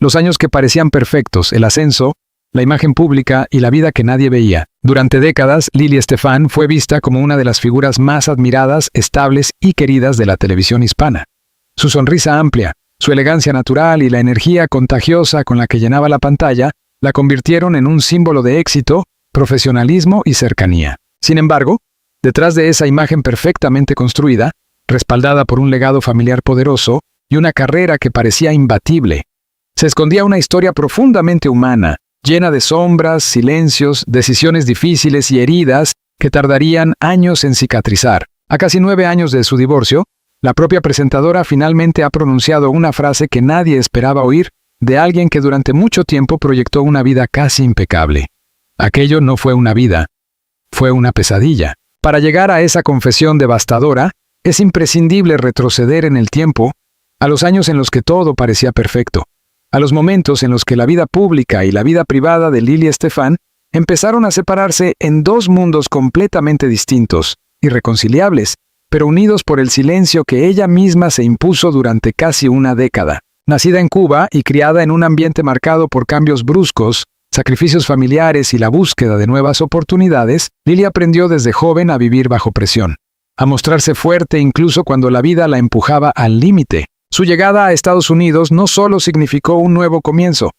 Los años que parecían perfectos, el ascenso, la imagen pública y la vida que nadie veía. Durante décadas, Lili Estefan fue vista como una de las figuras más admiradas, estables y queridas de la televisión hispana. Su sonrisa amplia, su elegancia natural y la energía contagiosa con la que llenaba la pantalla la convirtieron en un símbolo de éxito, profesionalismo y cercanía. Sin embargo, detrás de esa imagen perfectamente construida, respaldada por un legado familiar poderoso y una carrera que parecía imbatible, se escondía una historia profundamente humana, llena de sombras, silencios, decisiones difíciles y heridas que tardarían años en cicatrizar. A casi 9 años de su divorcio, la propia presentadora finalmente ha pronunciado una frase que nadie esperaba oír de alguien que durante mucho tiempo proyectó una vida casi impecable. Aquello no fue una vida, fue una pesadilla. Para llegar a esa confesión devastadora, es imprescindible retroceder en el tiempo, a los años en los que todo parecía perfecto, a los momentos en los que la vida pública y la vida privada de Lili Estefan empezaron a separarse en dos mundos completamente distintos, irreconciliables, pero unidos por el silencio que ella misma se impuso durante casi una década. Nacida en Cuba y criada en un ambiente marcado por cambios bruscos, sacrificios familiares y la búsqueda de nuevas oportunidades, Lili aprendió desde joven a vivir bajo presión, a mostrarse fuerte incluso cuando la vida la empujaba al límite. Su llegada a Estados Unidos no solo significó un nuevo comienzo,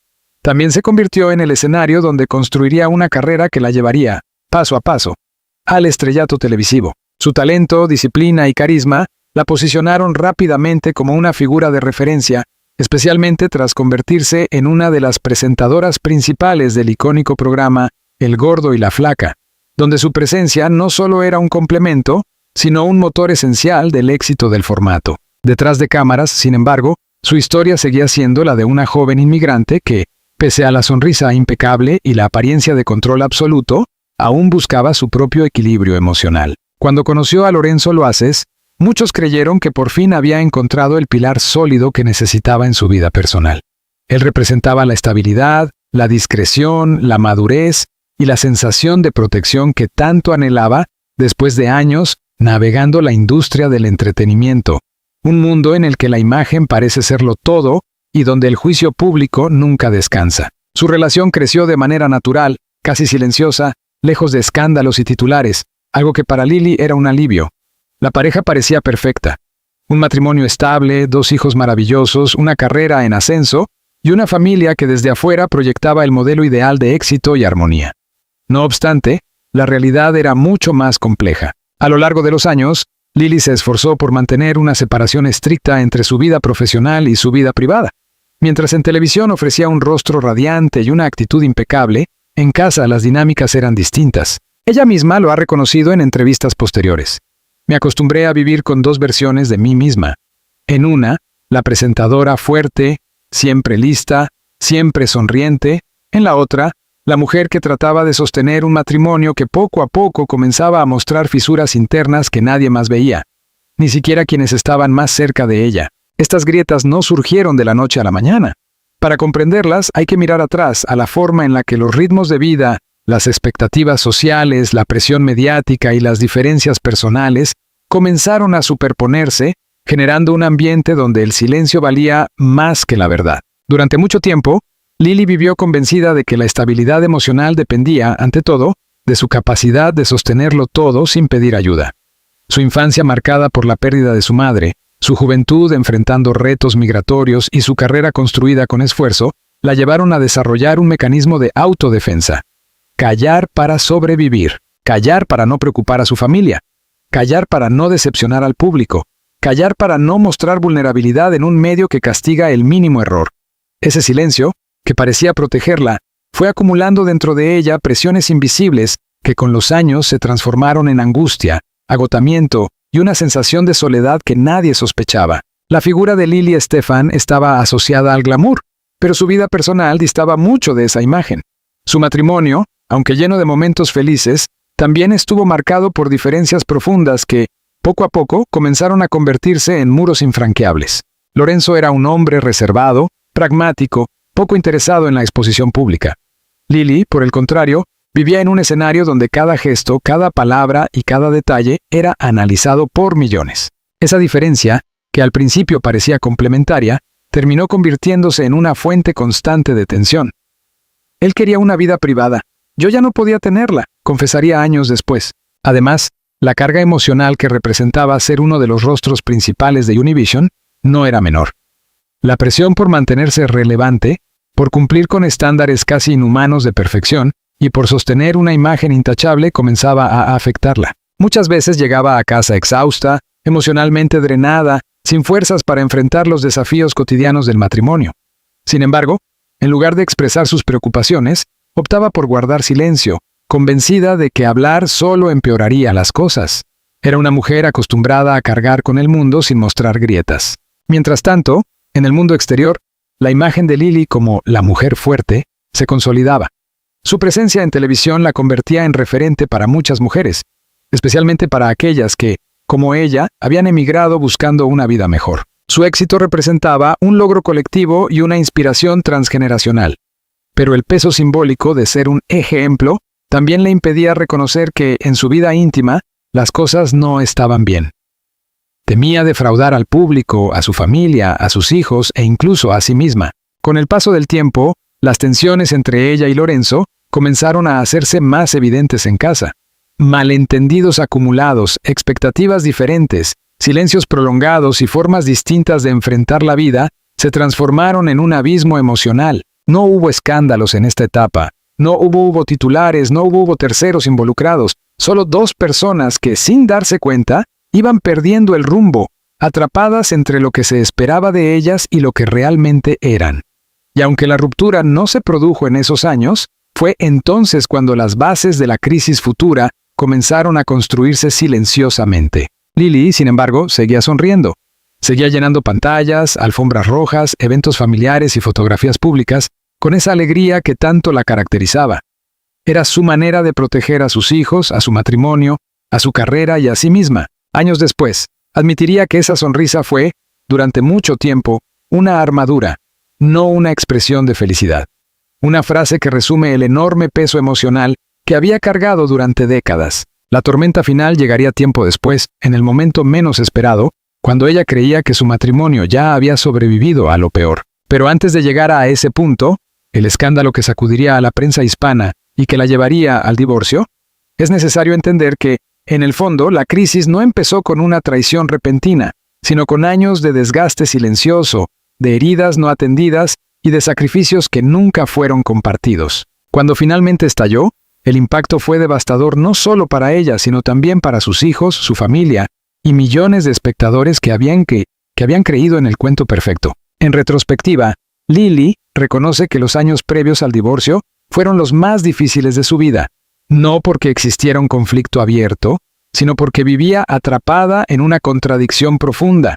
también se convirtió en el escenario donde construiría una carrera que la llevaría, paso a paso, al estrellato televisivo. Su talento, disciplina y carisma la posicionaron rápidamente como una figura de referencia, especialmente tras convertirse en una de las presentadoras principales del icónico programa El Gordo y la Flaca, donde su presencia no solo era un complemento, sino un motor esencial del éxito del formato. Detrás de cámaras, sin embargo, su historia seguía siendo la de una joven inmigrante que, pese a la sonrisa impecable y la apariencia de control absoluto, aún buscaba su propio equilibrio emocional. Cuando conoció a Lorenzo Loaces, muchos creyeron que por fin había encontrado el pilar sólido que necesitaba en su vida personal. Él representaba la estabilidad, la discreción, la madurez y la sensación de protección que tanto anhelaba después de años navegando la industria del entretenimiento. Un mundo en el que la imagen parece serlo todo y donde el juicio público nunca descansa. Su relación creció de manera natural, casi silenciosa, lejos de escándalos y titulares, algo que para Lili era un alivio. La pareja parecía perfecta. Un matrimonio estable, 2 hijos maravillosos, una carrera en ascenso y una familia que desde afuera proyectaba el modelo ideal de éxito y armonía. No obstante, la realidad era mucho más compleja. A lo largo de los años, Lili se esforzó por mantener una separación estricta entre su vida profesional y su vida privada. Mientras en televisión ofrecía un rostro radiante y una actitud impecable, en casa las dinámicas eran distintas. Ella misma lo ha reconocido en entrevistas posteriores. Me acostumbré a vivir con 2 versiones de mí misma. En una, la presentadora fuerte, siempre lista, siempre sonriente. En la otra, la mujer que trataba de sostener un matrimonio que poco a poco comenzaba a mostrar fisuras internas que nadie más veía, ni siquiera quienes estaban más cerca de ella. Estas grietas no surgieron de la noche a la mañana. Para comprenderlas hay que mirar atrás a la forma en la que los ritmos de vida, las expectativas sociales, la presión mediática y las diferencias personales comenzaron a superponerse, generando un ambiente donde el silencio valía más que la verdad. Durante mucho tiempo, Lili vivió convencida de que la estabilidad emocional dependía, ante todo, de su capacidad de sostenerlo todo sin pedir ayuda. Su infancia marcada por la pérdida de su madre, su juventud enfrentando retos migratorios y su carrera construida con esfuerzo, la llevaron a desarrollar un mecanismo de autodefensa. Callar para sobrevivir, callar para no preocupar a su familia, callar para no decepcionar al público, callar para no mostrar vulnerabilidad en un medio que castiga el mínimo error. Ese silencio, que parecía protegerla, fue acumulando dentro de ella presiones invisibles que con los años se transformaron en angustia, agotamiento y una sensación de soledad que nadie sospechaba. La figura de Lili Estefan estaba asociada al glamour, pero su vida personal distaba mucho de esa imagen. Su matrimonio, aunque lleno de momentos felices, también estuvo marcado por diferencias profundas que, poco a poco, comenzaron a convertirse en muros infranqueables. Lorenzo era un hombre reservado, pragmático, poco interesado en la exposición pública. Lili, por el contrario, vivía en un escenario donde cada gesto, cada palabra y cada detalle era analizado por millones. Esa diferencia, que al principio parecía complementaria, terminó convirtiéndose en una fuente constante de tensión. Él quería una vida privada. Yo ya no podía tenerla, confesaría años después. Además, la carga emocional que representaba ser uno de los rostros principales de Univision no era menor. La presión por mantenerse relevante, por cumplir con estándares casi inhumanos de perfección y por sostener una imagen intachable comenzaba a afectarla. Muchas veces llegaba a casa exhausta, emocionalmente drenada, sin fuerzas para enfrentar los desafíos cotidianos del matrimonio. Sin embargo, en lugar de expresar sus preocupaciones, optaba por guardar silencio, convencida de que hablar solo empeoraría las cosas. Era una mujer acostumbrada a cargar con el mundo sin mostrar grietas. Mientras tanto, en el mundo exterior, la imagen de Lily como la mujer fuerte se consolidaba. Su presencia en televisión la convertía en referente para muchas mujeres, especialmente para aquellas que, como ella, habían emigrado buscando una vida mejor. Su éxito representaba un logro colectivo y una inspiración transgeneracional. Pero el peso simbólico de ser un ejemplo también le impedía reconocer que, en su vida íntima, las cosas no estaban bien. Temía defraudar al público, a su familia, a sus hijos e incluso a sí misma. Con el paso del tiempo, las tensiones entre ella y Lorenzo comenzaron a hacerse más evidentes en casa. Malentendidos acumulados, expectativas diferentes, silencios prolongados y formas distintas de enfrentar la vida se transformaron en un abismo emocional. No hubo escándalos en esta etapa, no hubo titulares, no hubo terceros involucrados, solo dos personas que, sin darse cuenta, iban perdiendo el rumbo, atrapadas entre lo que se esperaba de ellas y lo que realmente eran. Y aunque la ruptura no se produjo en esos años, fue entonces cuando las bases de la crisis futura comenzaron a construirse silenciosamente. Lily, sin embargo, seguía sonriendo. Seguía llenando pantallas, alfombras rojas, eventos familiares y fotografías públicas, con esa alegría que tanto la caracterizaba. Era su manera de proteger a sus hijos, a su matrimonio, a su carrera y a sí misma. Años después, admitiría que esa sonrisa fue, durante mucho tiempo, una armadura, no una expresión de felicidad. Una frase que resume el enorme peso emocional que había cargado durante décadas. La tormenta final llegaría tiempo después, en el momento menos esperado, cuando ella creía que su matrimonio ya había sobrevivido a lo peor. Pero antes de llegar a ese punto, el escándalo que sacudiría a la prensa hispana y que la llevaría al divorcio, es necesario entender que, en el fondo, la crisis no empezó con una traición repentina, sino con años de desgaste silencioso, de heridas no atendidas y de sacrificios que nunca fueron compartidos. Cuando finalmente estalló, el impacto fue devastador no solo para ella, sino también para sus hijos, su familia y millones de espectadores que habían creído en el cuento perfecto. En retrospectiva, Lily reconoce que los años previos al divorcio fueron los más difíciles de su vida, no porque existiera un conflicto abierto, sino porque vivía atrapada en una contradicción profunda.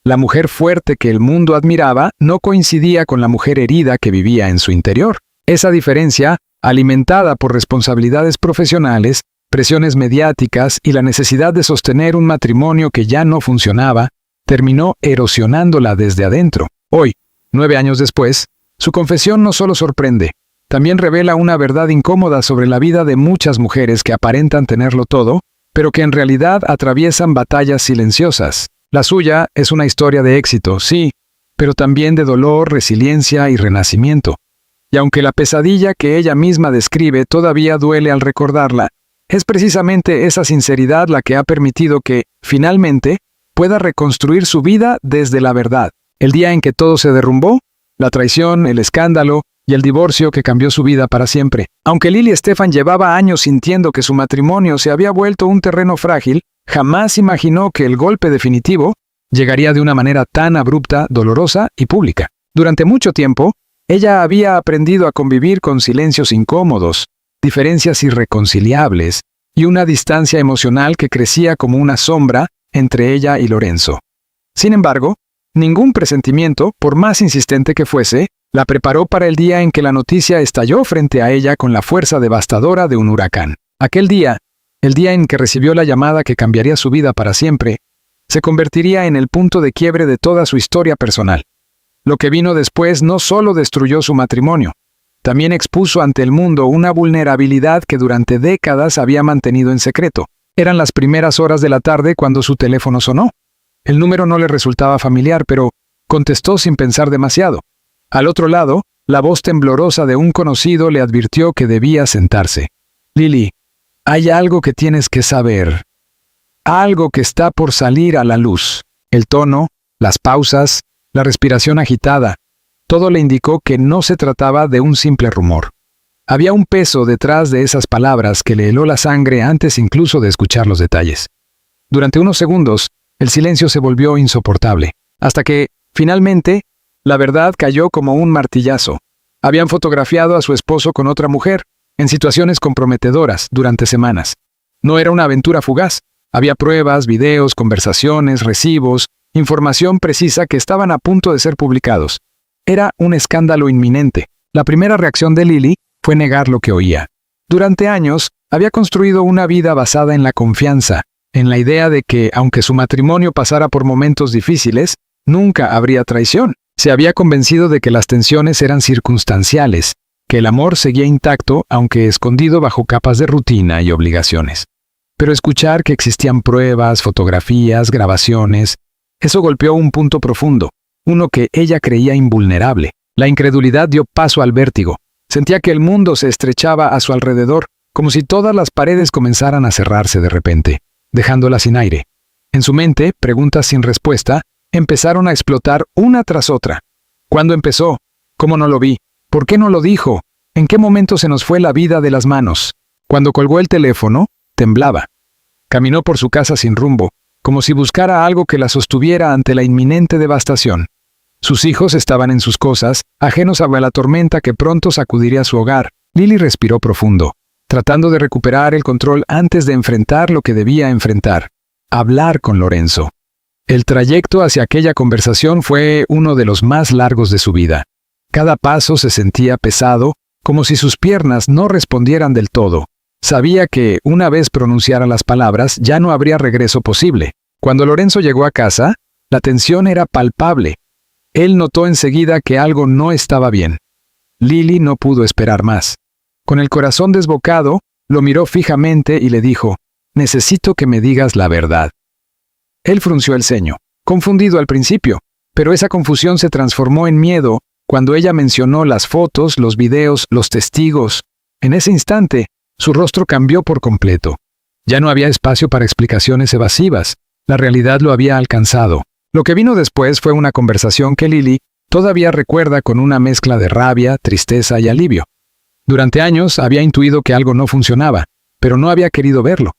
La mujer fuerte que el mundo admiraba no coincidía con la mujer herida que vivía en su interior. Esa diferencia, alimentada por responsabilidades profesionales, presiones mediáticas y la necesidad de sostener un matrimonio que ya no funcionaba, terminó erosionándola desde adentro. Hoy, 9 años después, su confesión no solo sorprende, también revela una verdad incómoda sobre la vida de muchas mujeres que aparentan tenerlo todo, pero que en realidad atraviesan batallas silenciosas. La suya es una historia de éxito, sí, pero también de dolor, resiliencia y renacimiento. Y aunque la pesadilla que ella misma describe todavía duele al recordarla, es precisamente esa sinceridad la que ha permitido que, finalmente, pueda reconstruir su vida desde la verdad. El día en que todo se derrumbó, la traición, el escándalo y el divorcio que cambió su vida para siempre. Aunque Lily Stefan llevaba años sintiendo que su matrimonio se había vuelto un terreno frágil, jamás imaginó que el golpe definitivo llegaría de una manera tan abrupta, dolorosa y pública. Durante mucho tiempo, ella había aprendido a convivir con silencios incómodos, diferencias irreconciliables y una distancia emocional que crecía como una sombra entre ella y Lorenzo. Sin embargo, ningún presentimiento, por más insistente que fuese, la preparó para el día en que la noticia estalló frente a ella con la fuerza devastadora de un huracán. Aquel día, el día en que recibió la llamada que cambiaría su vida para siempre, se convertiría en el punto de quiebre de toda su historia personal. Lo que vino después no solo destruyó su matrimonio, también expuso ante el mundo una vulnerabilidad que durante décadas había mantenido en secreto. Eran las primeras horas de la tarde cuando su teléfono sonó. El número no le resultaba familiar, pero contestó sin pensar demasiado. Al otro lado, la voz temblorosa de un conocido le advirtió que debía sentarse. «Lily, hay algo que tienes que saber. Algo que está por salir a la luz». El tono, las pausas, la respiración agitada, todo le indicó que no se trataba de un simple rumor. Había un peso detrás de esas palabras que le heló la sangre antes incluso de escuchar los detalles. Durante unos segundos, el silencio se volvió insoportable, hasta que, finalmente, la verdad cayó como un martillazo. Habían fotografiado a su esposo con otra mujer, en situaciones comprometedoras, durante semanas. No era una aventura fugaz. Había pruebas, videos, conversaciones, recibos, información precisa que estaban a punto de ser publicados. Era un escándalo inminente. La primera reacción de Lily fue negar lo que oía. Durante años, había construido una vida basada en la confianza, en la idea de que, aunque su matrimonio pasara por momentos difíciles, nunca habría traición. Se había convencido de que las tensiones eran circunstanciales, que el amor seguía intacto aunque escondido bajo capas de rutina y obligaciones. Pero escuchar que existían pruebas, fotografías, grabaciones, eso golpeó un punto profundo, uno que ella creía invulnerable. La incredulidad dio paso al vértigo. Sentía que el mundo se estrechaba a su alrededor, como si todas las paredes comenzaran a cerrarse de repente, dejándola sin aire. En su mente, preguntas sin respuesta empezaron a explotar una tras otra. ¿Cuándo empezó? ¿Cómo no lo vi? ¿Por qué no lo dijo? ¿En qué momento se nos fue la vida de las manos? Cuando colgó el teléfono, temblaba. Caminó por su casa sin rumbo, como si buscara algo que la sostuviera ante la inminente devastación. Sus hijos estaban en sus cosas, ajenos a la tormenta que pronto sacudiría su hogar. Lily respiró profundo, tratando de recuperar el control antes de enfrentar lo que debía enfrentar: hablar con Lorenzo. El trayecto hacia aquella conversación fue uno de los más largos de su vida. Cada paso se sentía pesado, como si sus piernas no respondieran del todo. Sabía que, una vez pronunciara las palabras, ya no habría regreso posible. Cuando Lorenzo llegó a casa, la tensión era palpable. Él notó enseguida que algo no estaba bien. Lily no pudo esperar más. Con el corazón desbocado, lo miró fijamente y le dijo: «Necesito que me digas la verdad». Él frunció el ceño, confundido al principio, pero esa confusión se transformó en miedo cuando ella mencionó las fotos, los videos, los testigos. En ese instante, su rostro cambió por completo. Ya no había espacio para explicaciones evasivas. La realidad lo había alcanzado. Lo que vino después fue una conversación que Lily todavía recuerda con una mezcla de rabia, tristeza y alivio. Durante años había intuido que algo no funcionaba, pero no había querido verlo.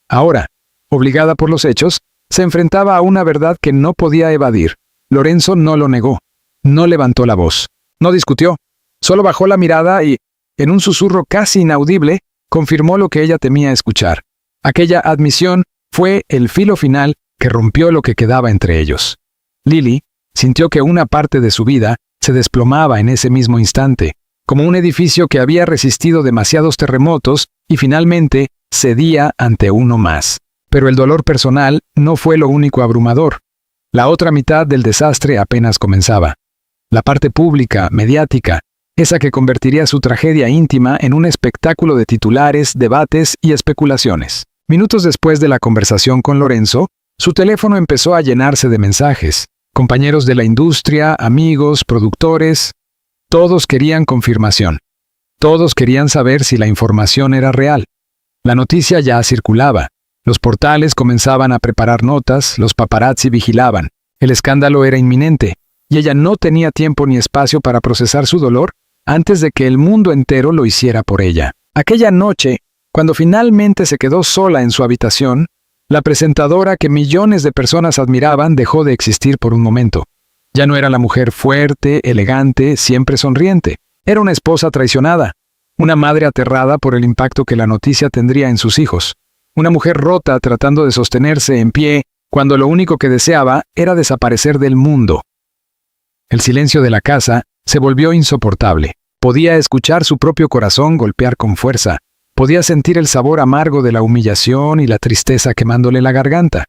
Ahora, obligada por los hechos, se enfrentaba a una verdad que no podía evadir. Lorenzo no lo negó. No levantó la voz. No discutió. Solo bajó la mirada y, en un susurro casi inaudible, confirmó lo que ella temía escuchar. Aquella admisión fue el filo final que rompió lo que quedaba entre ellos. Lily sintió que una parte de su vida se desplomaba en ese mismo instante, como un edificio que había resistido demasiados terremotos y finalmente cedía ante uno más. Pero el dolor personal no fue lo único abrumador. La otra mitad del desastre apenas comenzaba. La parte pública, mediática, esa que convertiría su tragedia íntima en un espectáculo de titulares, debates y especulaciones. Minutos después de la conversación con Lorenzo, su teléfono empezó a llenarse de mensajes. Compañeros de la industria, amigos, productores, todos querían confirmación. Todos querían saber si la información era real. La noticia ya circulaba. Los portales comenzaban a preparar notas, los paparazzi vigilaban. El escándalo era inminente, y ella no tenía tiempo ni espacio para procesar su dolor antes de que el mundo entero lo hiciera por ella. Aquella noche, cuando finalmente se quedó sola en su habitación, la presentadora que millones de personas admiraban dejó de existir por un momento. Ya no era la mujer fuerte, elegante, siempre sonriente. Era una esposa traicionada, una madre aterrada por el impacto que la noticia tendría en sus hijos. Una mujer rota tratando de sostenerse en pie cuando lo único que deseaba era desaparecer del mundo. El silencio de la casa se volvió insoportable. Podía escuchar su propio corazón golpear con fuerza. Podía sentir el sabor amargo de la humillación y la tristeza quemándole la garganta.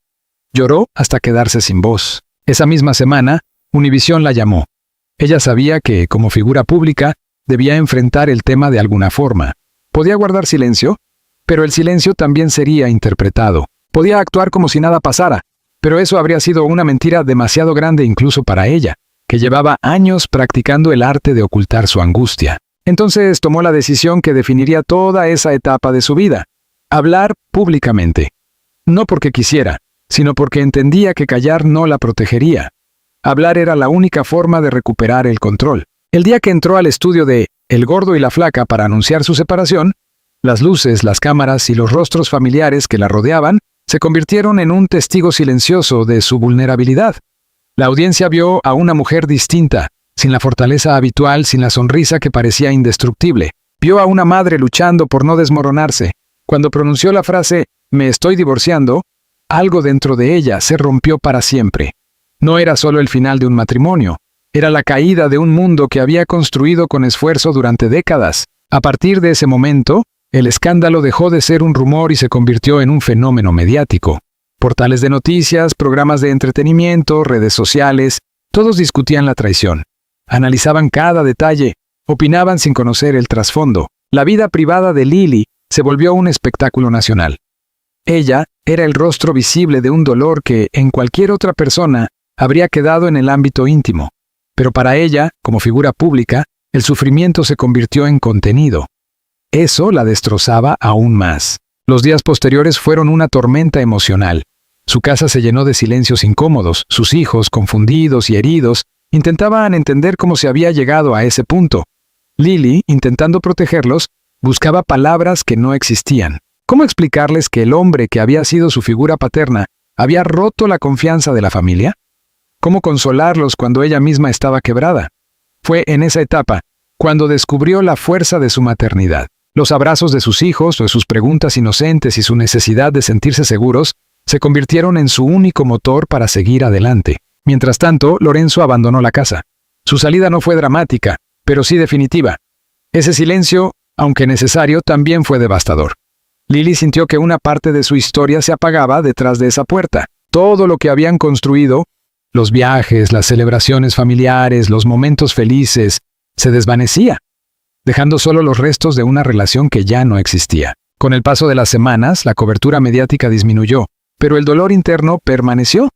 Lloró hasta quedarse sin voz. Esa misma semana, Univisión la llamó. Ella sabía que, como figura pública, debía enfrentar el tema de alguna forma. Podía guardar silencio, pero el silencio también sería interpretado. Podía actuar como si nada pasara, pero eso habría sido una mentira demasiado grande incluso para ella. que llevaba años practicando el arte de ocultar su angustia. Entonces tomó la decisión que definiría toda esa etapa de su vida: hablar públicamente. No porque quisiera, sino porque entendía que callar no la protegería. Hablar era la única forma de recuperar el control. El día que entró al estudio de El Gordo y la Flaca para anunciar su separación, las luces, las cámaras y los rostros familiares que la rodeaban se convirtieron en un testigo silencioso de su vulnerabilidad. La audiencia vio a una mujer distinta, sin la fortaleza habitual, sin la sonrisa que parecía indestructible. Vio a una madre luchando por no desmoronarse. Cuando pronunció la frase «me estoy divorciando», algo dentro de ella se rompió para siempre. No era solo el final de un matrimonio, era la caída de un mundo que había construido con esfuerzo durante décadas. A partir de ese momento, el escándalo dejó de ser un rumor y se convirtió en un fenómeno mediático. Portales de noticias, programas de entretenimiento, redes sociales, todos discutían la traición. Analizaban cada detalle, opinaban sin conocer el trasfondo. La vida privada de Lily se volvió un espectáculo nacional. Ella era el rostro visible de un dolor que, en cualquier otra persona, habría quedado en el ámbito íntimo. Pero para ella, como figura pública, el sufrimiento se convirtió en contenido. Eso la destrozaba aún más. Los días posteriores fueron una tormenta emocional. Su casa se llenó de silencios incómodos. Sus hijos, confundidos y heridos, intentaban entender cómo se había llegado a ese punto. Lily, intentando protegerlos, buscaba palabras que no existían. ¿Cómo explicarles que el hombre que había sido su figura paterna había roto la confianza de la familia? ¿Cómo consolarlos cuando ella misma estaba quebrada? Fue en esa etapa cuando descubrió la fuerza de su maternidad. Los abrazos de sus hijos, o sus preguntas inocentes y su necesidad de sentirse seguros se convirtieron en su único motor para seguir adelante. Mientras tanto, Lorenzo abandonó la casa. Su salida no fue dramática, pero sí definitiva. Ese silencio, aunque necesario, también fue devastador. Lily sintió que una parte de su historia se apagaba detrás de esa puerta. Todo lo que habían construido, los viajes, las celebraciones familiares, los momentos felices, se desvanecía, dejando solo los restos de una relación que ya no existía. Con el paso de las semanas, la cobertura mediática disminuyó, pero el dolor interno permaneció.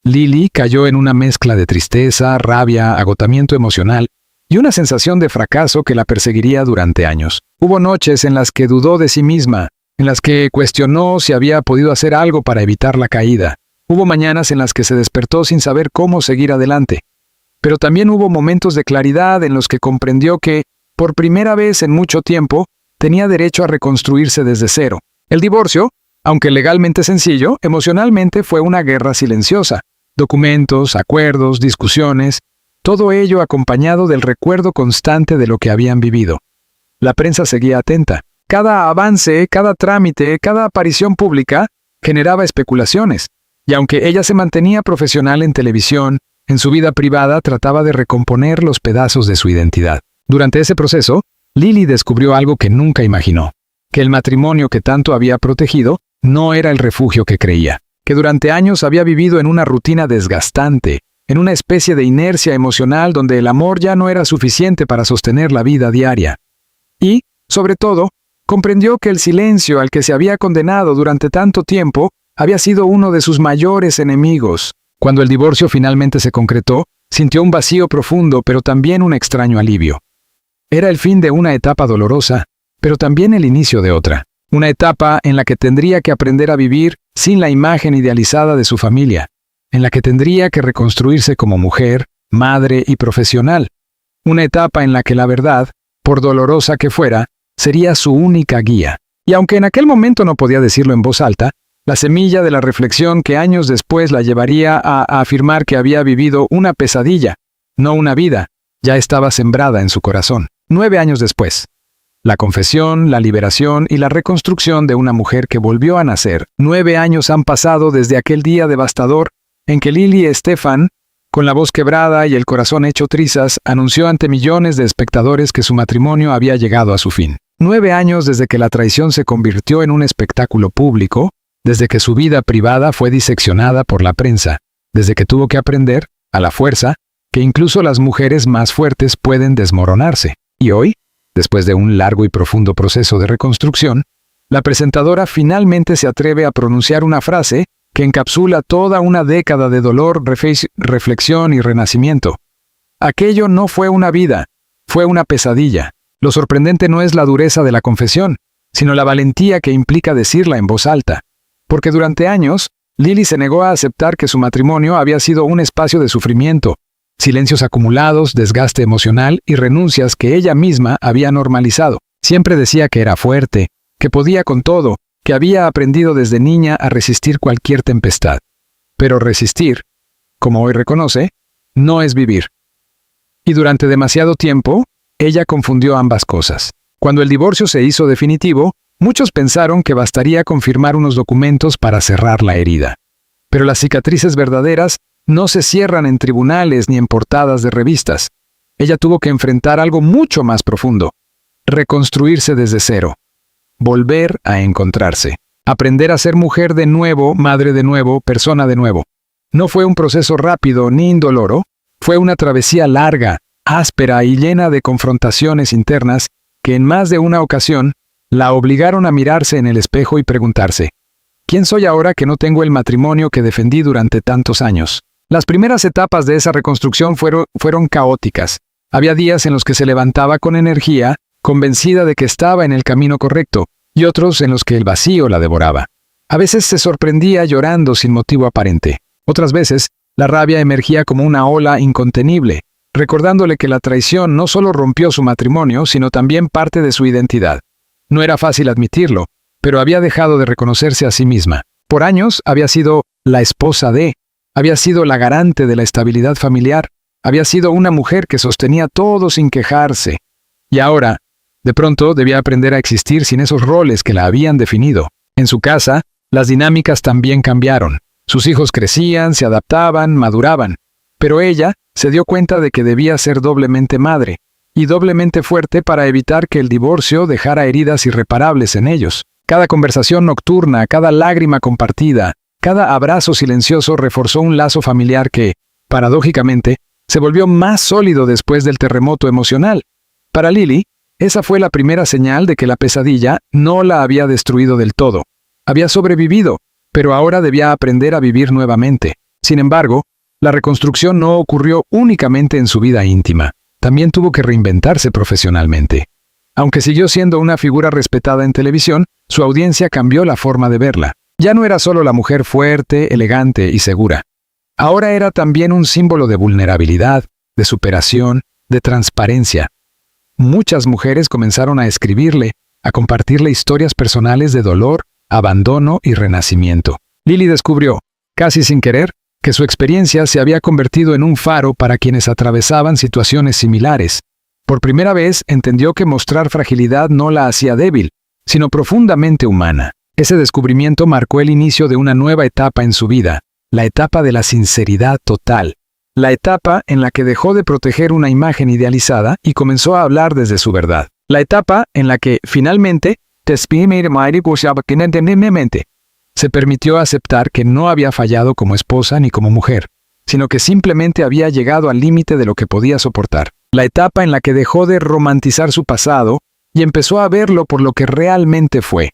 Lily cayó en una mezcla de tristeza, rabia, agotamiento emocional y una sensación de fracaso que la perseguiría durante años. Hubo noches en las que dudó de sí misma, en las que cuestionó si había podido hacer algo para evitar la caída. Hubo mañanas en las que se despertó sin saber cómo seguir adelante. Pero también hubo momentos de claridad en los que comprendió que, por primera vez en mucho tiempo, tenía derecho a reconstruirse desde cero. El divorcio, aunque legalmente sencillo, emocionalmente fue una guerra silenciosa. Documentos, acuerdos, discusiones, todo ello acompañado del recuerdo constante de lo que habían vivido. La prensa seguía atenta. Cada avance, cada trámite, cada aparición pública generaba especulaciones. Y aunque ella se mantenía profesional en televisión, en su vida privada trataba de recomponer los pedazos de su identidad. Durante ese proceso, Lily descubrió algo que nunca imaginó: que el matrimonio que tanto había protegido no era el refugio que creía, que durante años había vivido en una rutina desgastante, en una especie de inercia emocional donde el amor ya no era suficiente para sostener la vida diaria. Y, sobre todo, comprendió que el silencio al que se había condenado durante tanto tiempo había sido uno de sus mayores enemigos. Cuando el divorcio finalmente se concretó, sintió un vacío profundo, pero también un extraño alivio. Era el fin de una etapa dolorosa, pero también el inicio de otra. Una etapa en la que tendría que aprender a vivir sin la imagen idealizada de su familia, en la que tendría que reconstruirse como mujer, madre y profesional. Una etapa en la que la verdad, por dolorosa que fuera, sería su única guía. Y aunque en aquel momento no podía decirlo en voz alta, la semilla de la reflexión que años después la llevaría a afirmar que había vivido una pesadilla, no una vida, ya estaba sembrada en su corazón. 9 años después. La confesión, la liberación y la reconstrucción de una mujer que volvió a nacer. 9 años han pasado desde aquel día devastador en que Lily Estefan, con la voz quebrada y el corazón hecho trizas, anunció ante millones de espectadores que su matrimonio había llegado a su fin. 9 años desde que la traición se convirtió en un espectáculo público, desde que su vida privada fue diseccionada por la prensa, desde que tuvo que aprender, a la fuerza, que incluso las mujeres más fuertes pueden desmoronarse. Y hoy, después de un largo y profundo proceso de reconstrucción, la presentadora finalmente se atreve a pronunciar una frase que encapsula toda una década de dolor, reflexión y renacimiento. Aquello no fue una vida, fue una pesadilla. Lo sorprendente no es la dureza de la confesión, sino la valentía que implica decirla en voz alta. Porque durante años, Lily se negó a aceptar que su matrimonio había sido un espacio de sufrimiento, silencios acumulados, desgaste emocional y renuncias que ella misma había normalizado. Siempre decía que era fuerte, que podía con todo, que había aprendido desde niña a resistir cualquier tempestad. Pero resistir, como hoy reconoce, no es vivir. Y durante demasiado tiempo, ella confundió ambas cosas. Cuando el divorcio se hizo definitivo, muchos pensaron que bastaría con firmar unos documentos para cerrar la herida. Pero las cicatrices verdaderas no se cierran en tribunales ni en portadas de revistas. Ella tuvo que enfrentar algo mucho más profundo. Reconstruirse desde cero. Volver a encontrarse. Aprender a ser mujer de nuevo, madre de nuevo, persona de nuevo. No fue un proceso rápido ni indoloro, fue una travesía larga, áspera y llena de confrontaciones internas que en más de una ocasión la obligaron a mirarse en el espejo y preguntarse, ¿quién soy ahora que no tengo el matrimonio que defendí durante tantos años? Las primeras etapas de esa reconstrucción fueron caóticas. Había días en los que se levantaba con energía, convencida de que estaba en el camino correcto, y otros en los que el vacío la devoraba. A veces se sorprendía llorando sin motivo aparente. Otras veces, la rabia emergía como una ola incontenible, recordándole que la traición no solo rompió su matrimonio, sino también parte de su identidad. No era fácil admitirlo, pero había dejado de reconocerse a sí misma. Por años había sido la esposa de, había sido la garante de la estabilidad familiar, había sido una mujer que sostenía todo sin quejarse. Y ahora, de pronto, debía aprender a existir sin esos roles que la habían definido. En su casa, las dinámicas también cambiaron. Sus hijos crecían, se adaptaban, maduraban. Pero ella se dio cuenta de que debía ser doblemente madre, y doblemente fuerte para evitar que el divorcio dejara heridas irreparables en ellos. Cada conversación nocturna, cada lágrima compartida, cada abrazo silencioso reforzó un lazo familiar que, paradójicamente, se volvió más sólido después del terremoto emocional. Para Lily, esa fue la primera señal de que la pesadilla no la había destruido del todo. Había sobrevivido, pero ahora debía aprender a vivir nuevamente. Sin embargo, la reconstrucción no ocurrió únicamente en su vida íntima. También tuvo que reinventarse profesionalmente. Aunque siguió siendo una figura respetada en televisión, su audiencia cambió la forma de verla. Ya no era solo la mujer fuerte, elegante y segura. Ahora era también un símbolo de vulnerabilidad, de superación, de transparencia. Muchas mujeres comenzaron a escribirle, a compartirle historias personales de dolor, abandono y renacimiento. Lily descubrió, casi sin querer, que su experiencia se había convertido en un faro para quienes atravesaban situaciones similares. Por primera vez entendió que mostrar fragilidad no la hacía débil, sino profundamente humana. Ese descubrimiento marcó el inicio de una nueva etapa en su vida, la etapa de la sinceridad total. La etapa en la que dejó de proteger una imagen idealizada y comenzó a hablar desde su verdad. La etapa en la que, finalmente, se permitió aceptar que no había fallado como esposa ni como mujer, sino que simplemente había llegado al límite de lo que podía soportar. La etapa en la que dejó de romantizar su pasado y empezó a verlo por lo que realmente fue.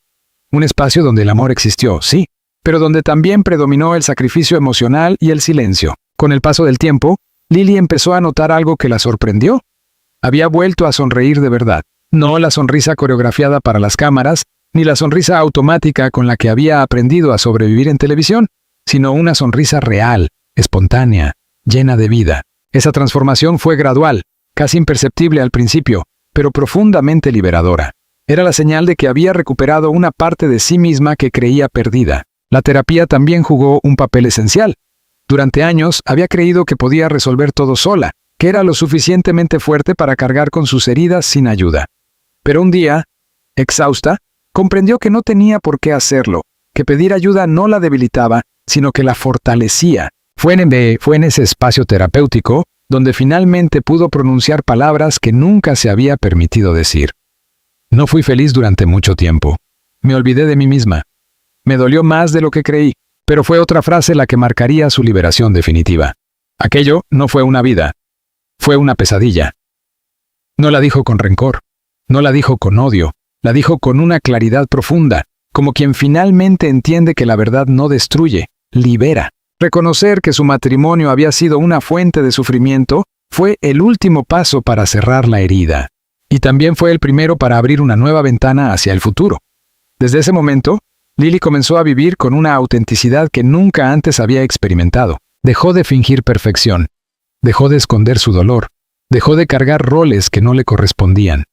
Un espacio donde el amor existió, sí, pero donde también predominó el sacrificio emocional y el silencio. Con el paso del tiempo, Lily empezó a notar algo que la sorprendió. Había vuelto a sonreír de verdad. No la sonrisa coreografiada para las cámaras, ni la sonrisa automática con la que había aprendido a sobrevivir en televisión, sino una sonrisa real, espontánea, llena de vida. Esa transformación fue gradual, casi imperceptible al principio, pero profundamente liberadora. Era la señal de que había recuperado una parte de sí misma que creía perdida. La terapia también jugó un papel esencial. Durante años había creído que podía resolver todo sola, que era lo suficientemente fuerte para cargar con sus heridas sin ayuda. Pero un día, exhausta, comprendió que no tenía por qué hacerlo, que pedir ayuda no la debilitaba, sino que la fortalecía. Fue en ese espacio terapéutico donde finalmente pudo pronunciar palabras que nunca se había permitido decir. No fui feliz durante mucho tiempo. Me olvidé de mí misma. Me dolió más de lo que creí, pero fue otra frase la que marcaría su liberación definitiva. Aquello no fue una vida, fue una pesadilla. No la dijo con rencor, no la dijo con odio, la dijo con una claridad profunda, como quien finalmente entiende que la verdad no destruye, libera. Reconocer que su matrimonio había sido una fuente de sufrimiento fue el último paso para cerrar la herida. Y también fue el primero para abrir una nueva ventana hacia el futuro. Desde ese momento, Lily comenzó a vivir con una autenticidad que nunca antes había experimentado. Dejó de fingir perfección. Dejó de esconder su dolor. Dejó de cargar roles que no le correspondían.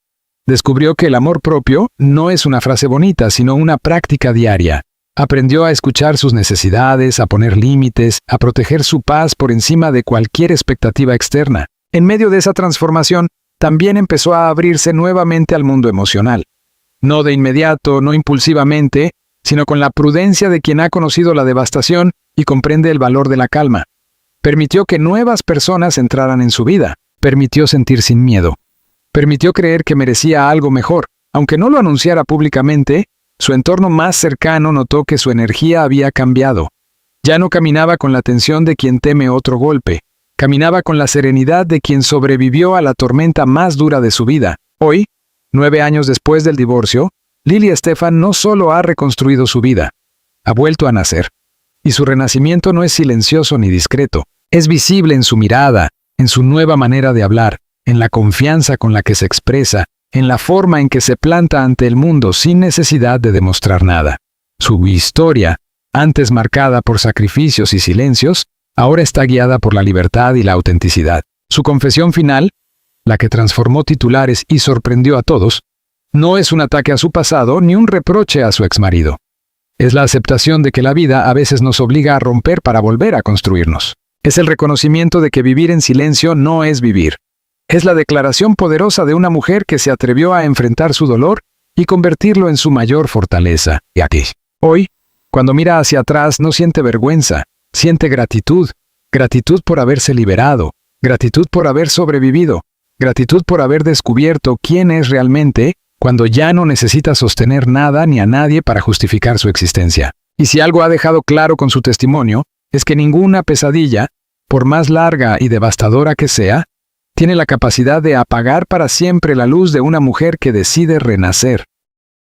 Descubrió que el amor propio no es una frase bonita, sino una práctica diaria. Aprendió a escuchar sus necesidades, a poner límites, a proteger su paz por encima de cualquier expectativa externa. En medio de esa transformación, también empezó a abrirse nuevamente al mundo emocional. No de inmediato, no impulsivamente, sino con la prudencia de quien ha conocido la devastación y comprende el valor de la calma. Permitió que nuevas personas entraran en su vida. Permitió sentir sin miedo. Permitió creer que merecía algo mejor. Aunque no lo anunciara públicamente, su entorno más cercano notó que su energía había cambiado. Ya no caminaba con la tensión de quien teme otro golpe. Caminaba con la serenidad de quien sobrevivió a la tormenta más dura de su vida. Hoy, 9 años después del divorcio, Lily Estefan no solo ha reconstruido su vida, ha vuelto a nacer. Y su renacimiento no es silencioso ni discreto. Es visible en su mirada, en su nueva manera de hablar, en la confianza con la que se expresa, en la forma en que se planta ante el mundo sin necesidad de demostrar nada. Su historia, antes marcada por sacrificios y silencios, ahora está guiada por la libertad y la autenticidad. Su confesión final, la que transformó titulares y sorprendió a todos, no es un ataque a su pasado ni un reproche a su exmarido. Es la aceptación de que la vida a veces nos obliga a romper para volver a construirnos. Es el reconocimiento de que vivir en silencio no es vivir. Es la declaración poderosa de una mujer que se atrevió a enfrentar su dolor y convertirlo en su mayor fortaleza. Y aquí, hoy, cuando mira hacia atrás, no siente vergüenza, siente gratitud. Gratitud por haberse liberado, gratitud por haber sobrevivido, gratitud por haber descubierto quién es realmente cuando ya no necesita sostener nada ni a nadie para justificar su existencia. Y si algo ha dejado claro con su testimonio, es que ninguna pesadilla, por más larga y devastadora que sea, tiene la capacidad de apagar para siempre la luz de una mujer que decide renacer.